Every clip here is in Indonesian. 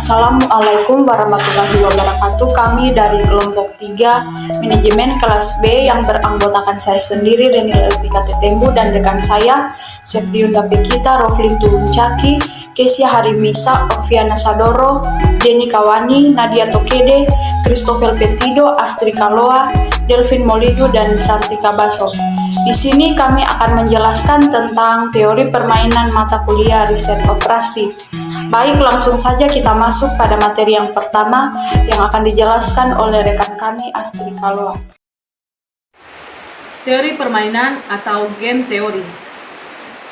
Assalamualaikum warahmatullahi wabarakatuh. Kami dari kelompok 3 manajemen kelas B yang beranggotakan saya sendiri Daniel Elvika Tetembu dan rekan saya Septiunda Pekita, Rofli Turuncaki, Kesia Harimisa, Oviana Sadoro, Jenny Kawani, Nadia Tokede, Christopher Petido, Astri Kaloa, Delvin Molidu, dan Sartika Baso. Di sini kami akan menjelaskan tentang teori permainan mata kuliah riset operasi. Baik, langsung saja kita masuk pada materi yang pertama yang akan dijelaskan oleh rekan kami Astri Kaloa. Teori permainan atau game teori.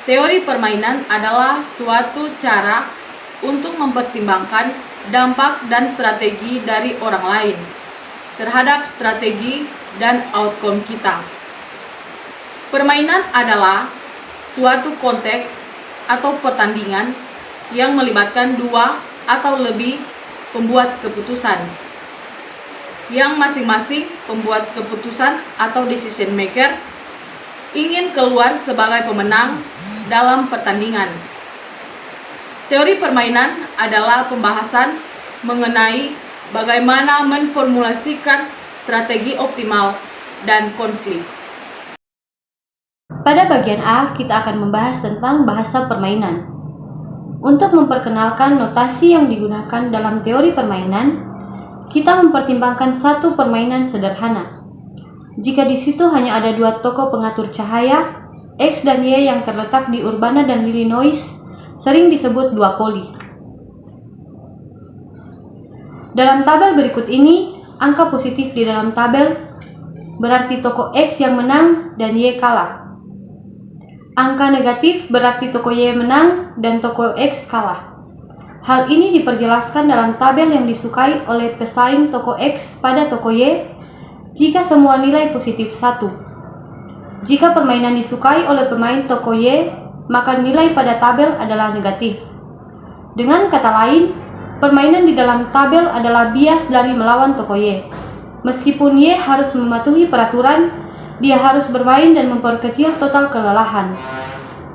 Teori permainan adalah suatu cara untuk mempertimbangkan dampak dan strategi dari orang lain terhadap strategi dan outcome kita. Permainan adalah suatu konteks atau pertandingan yang melibatkan dua atau lebih pembuat keputusan, yang masing-masing pembuat keputusan atau decision maker ingin keluar sebagai pemenang dalam pertandingan. Teori permainan adalah pembahasan mengenai bagaimana memformulasikan strategi optimal dan konflik. Pada bagian A, kita akan membahas tentang bahasa permainan. Untuk memperkenalkan notasi yang digunakan dalam teori permainan, kita mempertimbangkan satu permainan sederhana. Jika di situ hanya ada dua tokoh pengatur cahaya, X dan Y yang terletak di Urbana dan Illinois, sering disebut dua poli. Dalam tabel berikut ini, angka positif di dalam tabel berarti tokoh X yang menang dan Y kalah. Angka negatif berarti tokoh Y menang dan tokoh X kalah. Hal ini diperjelaskan dalam tabel yang disukai oleh pesaing tokoh X pada tokoh Y jika semua nilai positif 1. Jika permainan disukai oleh pemain tokoh Y, maka nilai pada tabel adalah negatif. Dengan kata lain, permainan di dalam tabel adalah bias dari melawan tokoh Y. Meskipun Y harus mematuhi peraturan, dia harus bermain dan memperkecil total kelelahan.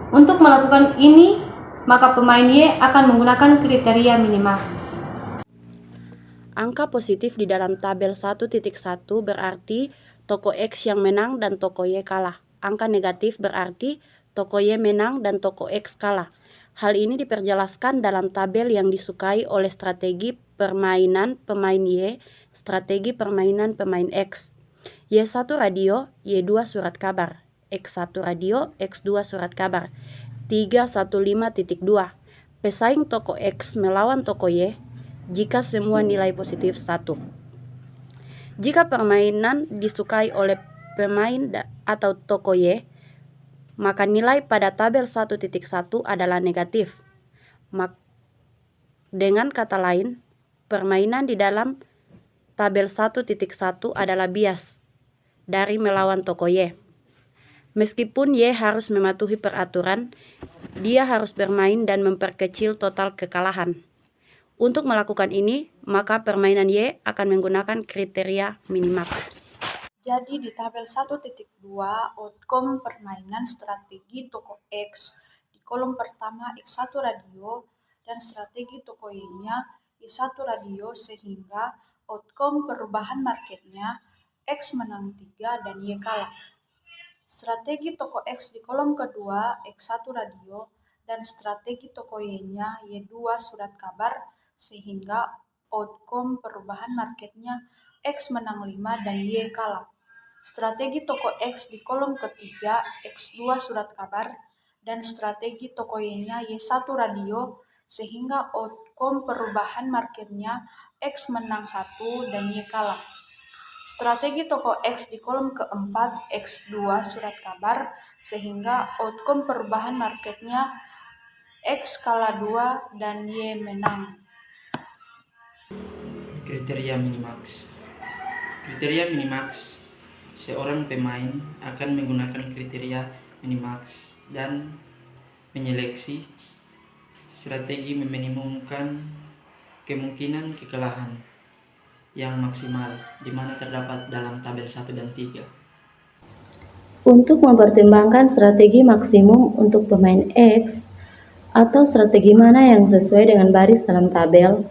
Untuk melakukan ini, maka pemain Y akan menggunakan kriteria minimax. Angka positif di dalam tabel 1.1 berarti tokoh X yang menang dan tokoh Y kalah. Angka negatif berarti tokoh Y menang dan tokoh X kalah. Hal ini diperjelaskan dalam tabel yang disukai oleh strategi permainan pemain Y, strategi permainan pemain X. Y1 radio, Y2 surat kabar, X1 radio, X2 surat kabar. 315.2 Pesaing tokoh X melawan tokoh Y jika semua nilai positif 1. Jika permainan disukai oleh pemain atau tokoh Y, maka nilai pada tabel 1.1 adalah negatif. Dengan kata lain, permainan di dalam tabel 1.1 adalah bias dari melawan tokoh Y. Meskipun Y harus mematuhi peraturan, dia harus bermain dan memperkecil total kekalahan. Untuk melakukan ini, maka permainan Y akan menggunakan kriteria minimax. Jadi di tabel 1.2 outcome permainan strategi tokoh X di kolom pertama X1 radio dan strategi tokoh Y-nya Y1 radio sehingga outcome perubahan marketnya X menang 3 dan Y kalah. Strategi tokoh X di kolom kedua X1 radio dan strategi tokoh Y-nya Y2 surat kabar sehingga outcome perubahan marketnya X menang 5 dan Y kalah. Strategi tokoh X di kolom ketiga X2 surat kabar dan strategi tokoh Y-nya Y1 radio sehingga outcome perubahan marketnya X menang 1 dan Y kalah. Strategi tokoh X di kolom keempat X2 surat kabar sehingga outcome perubahan marketnya X kalah 2 dan Y menang. Kriteria minimax. Kriteria minimax, seorang pemain akan menggunakan kriteria minimax dan menyeleksi strategi meminimumkan kemungkinan kekalahan yang maksimal, di mana terdapat dalam tabel 1 dan 3. Untuk mempertimbangkan strategi maksimum untuk pemain X atau strategi mana yang sesuai dengan baris dalam tabel,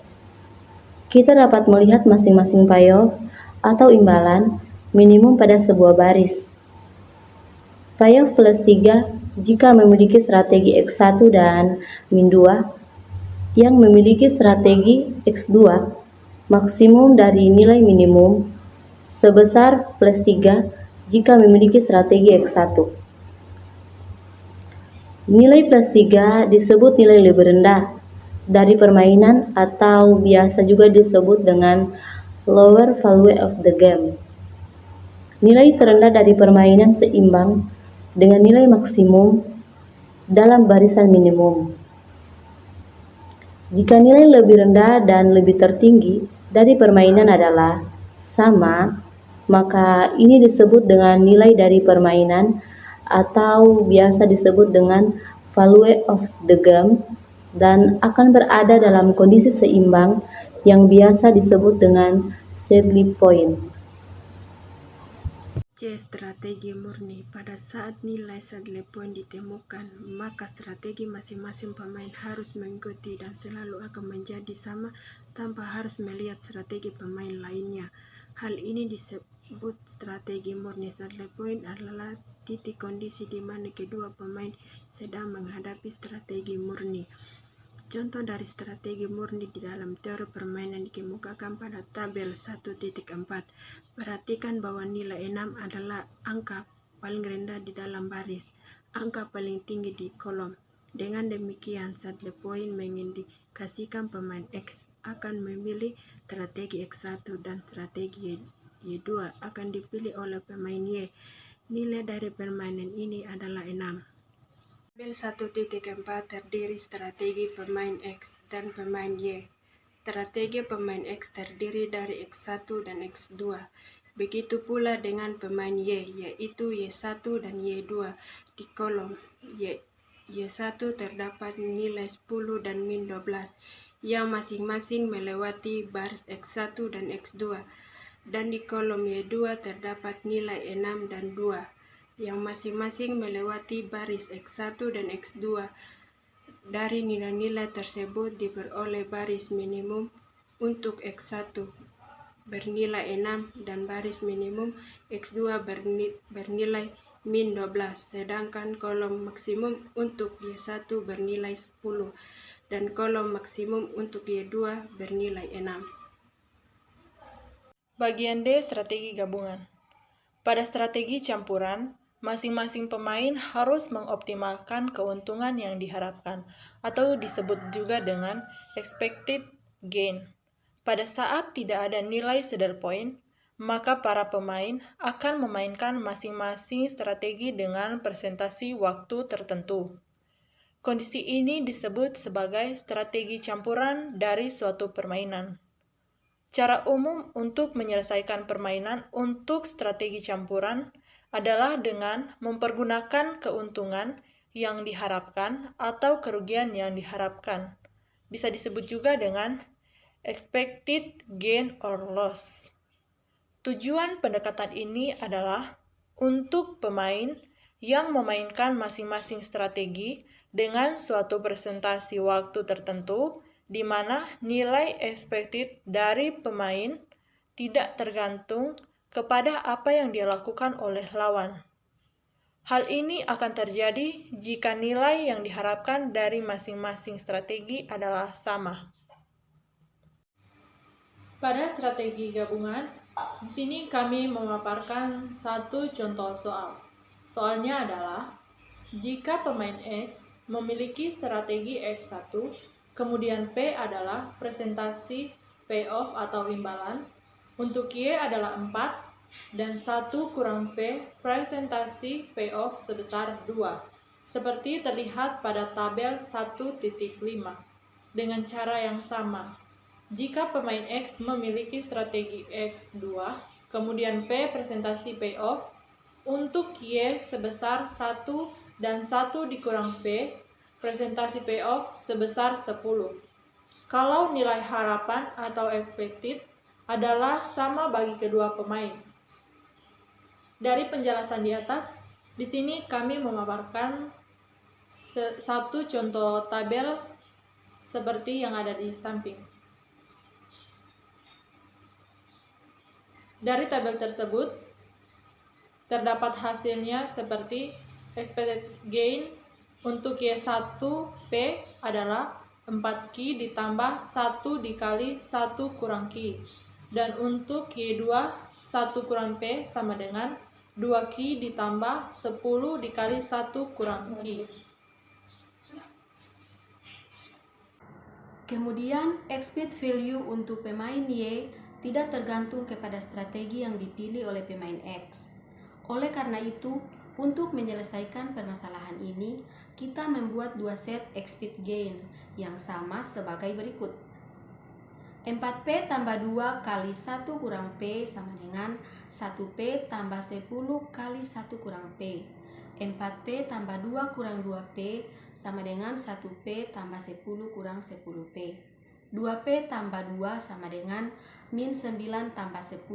kita dapat melihat masing-masing payoff atau imbalan minimum pada sebuah baris. Payoff plus 3 jika memiliki strategi X1 dan min 2 yang memiliki strategi X2 maksimum dari nilai minimum sebesar plus 3 jika memiliki strategi X1. Nilai plus 3 disebut nilai lebih rendah dari permainan atau biasa juga disebut dengan lower value of the game. Nilai terendah dari permainan seimbang dengan nilai maksimum dalam barisan minimum. Jika nilai lebih rendah dan lebih tertinggi dari permainan adalah sama, maka ini disebut dengan nilai dari permainan atau biasa disebut dengan value of the game dan akan berada dalam kondisi seimbang yang biasa disebut dengan saddle point. C. Strategi murni. Pada saat nilai saddle point ditemukan, maka strategi masing-masing pemain harus mengikuti dan selalu akan menjadi sama tanpa harus melihat strategi pemain lainnya. Hal ini disebut strategi murni. Saddle point adalah titik kondisi di mana kedua pemain sedang menghadapi strategi murni. Contoh dari strategi murni di dalam teori permainan dikemukakan pada tabel 1.4. Perhatikan bahwa nilai 6 adalah angka paling rendah di dalam baris, angka paling tinggi di kolom. Dengan demikian, saddle point mengindikasikan pemain X akan memilih strategi X1 dan strategi Y2 akan dipilih oleh pemain Y. Nilai dari permainan ini adalah 6. Tabel 1.4 terdiri strategi pemain X dan pemain Y. Strategi pemain X terdiri dari X1 dan X2. Begitu pula dengan pemain Y, yaitu Y1 dan Y2. Di kolom Y1 terdapat nilai 10 dan min 12, yang masing-masing melewati baris X1 dan X2. Dan di kolom Y2 terdapat nilai 6 dan 2. Yang masing-masing melewati baris X1 dan X2. Dari nilai-nilai tersebut diperoleh baris minimum untuk X1 bernilai 6 dan baris minimum X2 bernilai min 12, sedangkan kolom maksimum untuk Y1 bernilai 10 dan kolom maksimum untuk Y2 bernilai 6. Bagian D. Strategi gabungan. Pada strategi campuran, masing-masing pemain harus mengoptimalkan keuntungan yang diharapkan, atau disebut juga dengan expected gain. Pada saat tidak ada nilai saddle point, maka para pemain akan memainkan masing-masing strategi dengan presentasi waktu tertentu. Kondisi ini disebut sebagai strategi campuran dari suatu permainan. Cara umum untuk menyelesaikan permainan untuk strategi campuran adalah dengan mempergunakan keuntungan yang diharapkan atau kerugian yang diharapkan. Bisa disebut juga dengan expected gain or loss. Tujuan pendekatan ini adalah untuk pemain yang memainkan masing-masing strategi dengan suatu presentasi waktu tertentu di mana nilai expected dari pemain tidak tergantung kepada apa yang dilakukan oleh lawan. Hal ini akan terjadi jika nilai yang diharapkan dari masing-masing strategi adalah sama. Pada strategi gabungan, di sini kami memaparkan satu contoh soal. Soalnya adalah, jika pemain X memiliki strategi X1, kemudian P adalah presentasi payoff atau imbalan, untuk Y adalah 4, dan 1 kurang P presentasi payoff sebesar 2, seperti terlihat pada tabel 1.5. Dengan cara yang sama, jika pemain X memiliki strategi X2, kemudian P presentasi payoff, untuk Y sebesar 1 dan 1 dikurang P presentasi payoff sebesar 10. Kalau nilai harapan atau expected adalah sama bagi kedua pemain. Dari penjelasan di atas, di sini kami memaparkan satu contoh tabel seperti yang ada di samping. Dari tabel tersebut terdapat hasilnya seperti expected gain untuk Y1P adalah 4Q ditambah 1 dikali 1 kurang Q. Dan untuk Y2 1 kurang P sama dengan 2Q ditambah 10 dikali 1 kurang Q. Kemudian, expected value untuk pemain Y tidak tergantung kepada strategi yang dipilih oleh pemain X. Oleh karena itu, untuk menyelesaikan permasalahan ini, kita membuat dua set expected gain yang sama sebagai berikut. 4P tambah 2 kali 1 kurang P sama dengan 1P tambah 10 kali 1 kurang P. 4P tambah 2 kurang 2P sama dengan 1P tambah 10 kurang 10P. 2P tambah 2 sama dengan min 9 tambah 10.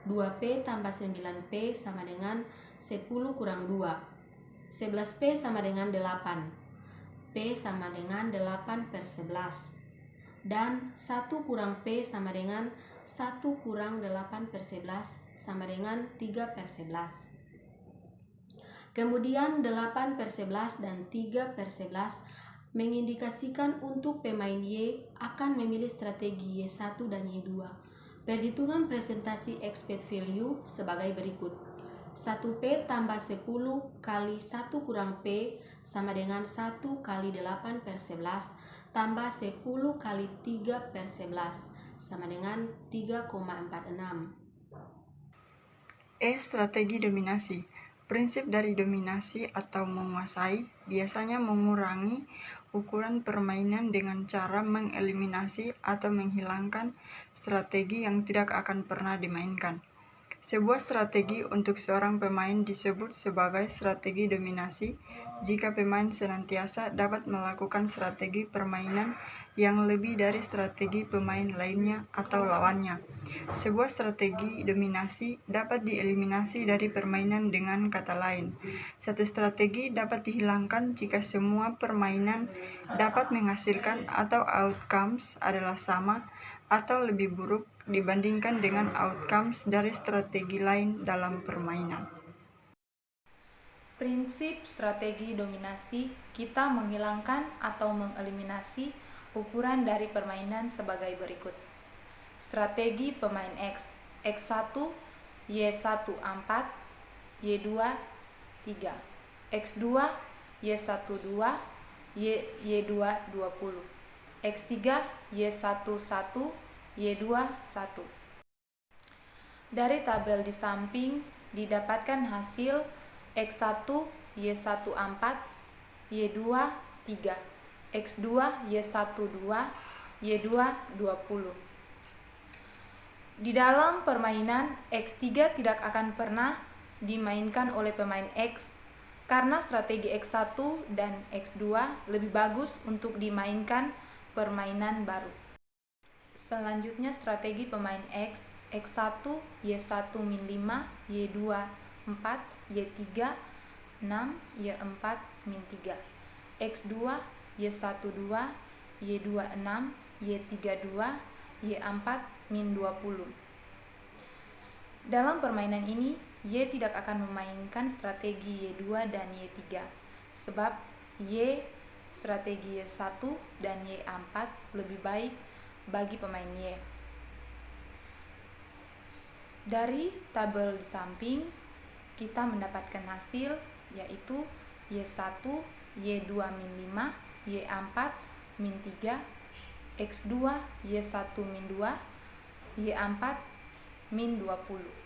2P tambah 9P sama dengan 10 kurang 2. 11P sama dengan 8. P sama dengan 8 per 11. Dan 1 kurang P sama dengan 1 kurang 8 per 11 sama dengan 3 per 11. Kemudian 8 per 11 dan 3 per 11 mengindikasikan untuk pemain Y akan memilih strategi Y1 dan Y2. Perhitungan presentasi expected value sebagai berikut. 1P tambah 10 kali 1 kurang P sama dengan 1 kali 8 per 11 tambah 10 kali 3 per 11 sama dengan 3,46. Strategi dominasi. Prinsip dari dominasi atau menguasai biasanya mengurangi ukuran permainan dengan cara mengeliminasi atau menghilangkan strategi yang tidak akan pernah dimainkan. Sebuah strategi untuk seorang pemain disebut sebagai strategi dominasi jika pemain senantiasa dapat melakukan strategi permainan yang lebih dari strategi pemain lainnya atau lawannya. Sebuah strategi dominasi dapat dieliminasi dari permainan, dengan kata lain, satu strategi dapat dihilangkan jika semua permainan dapat menghasilkan atau outcomes adalah sama atau lebih buruk dibandingkan dengan outcomes dari strategi lain dalam permainan. Prinsip strategi dominasi, kita menghilangkan atau mengeliminasi ukuran dari permainan sebagai berikut. Strategi pemain X, X1, Y1 4, Y2 3, X2, Y1 2, Y2 20, X3, Y1 1, Y2 1. Dari tabel di samping didapatkan hasil X1 Y1 4, Y2 3, X2 Y1 2, Y2 20. Di dalam permainan, X3 tidak akan pernah dimainkan oleh pemain X karena strategi X1 dan X2 lebih bagus untuk dimainkan permainan baru. Selanjutnya strategi pemain X, X1 Y1 min 5, Y2 4, Y3 6, Y4 min 3, X2 Y1 2, Y2 6, Y3 2, Y4 min 20. Dalam permainan ini, Y tidak akan memainkan strategi Y2 dan Y3, sebab Y strategi Y1 dan Y4 lebih baik bagi pemain Y. Dari tabel di samping, kita mendapatkan hasil yaitu Y1, Y2 min 5, Y4 min 3, X2 Y1 min 2, Y4 min 20.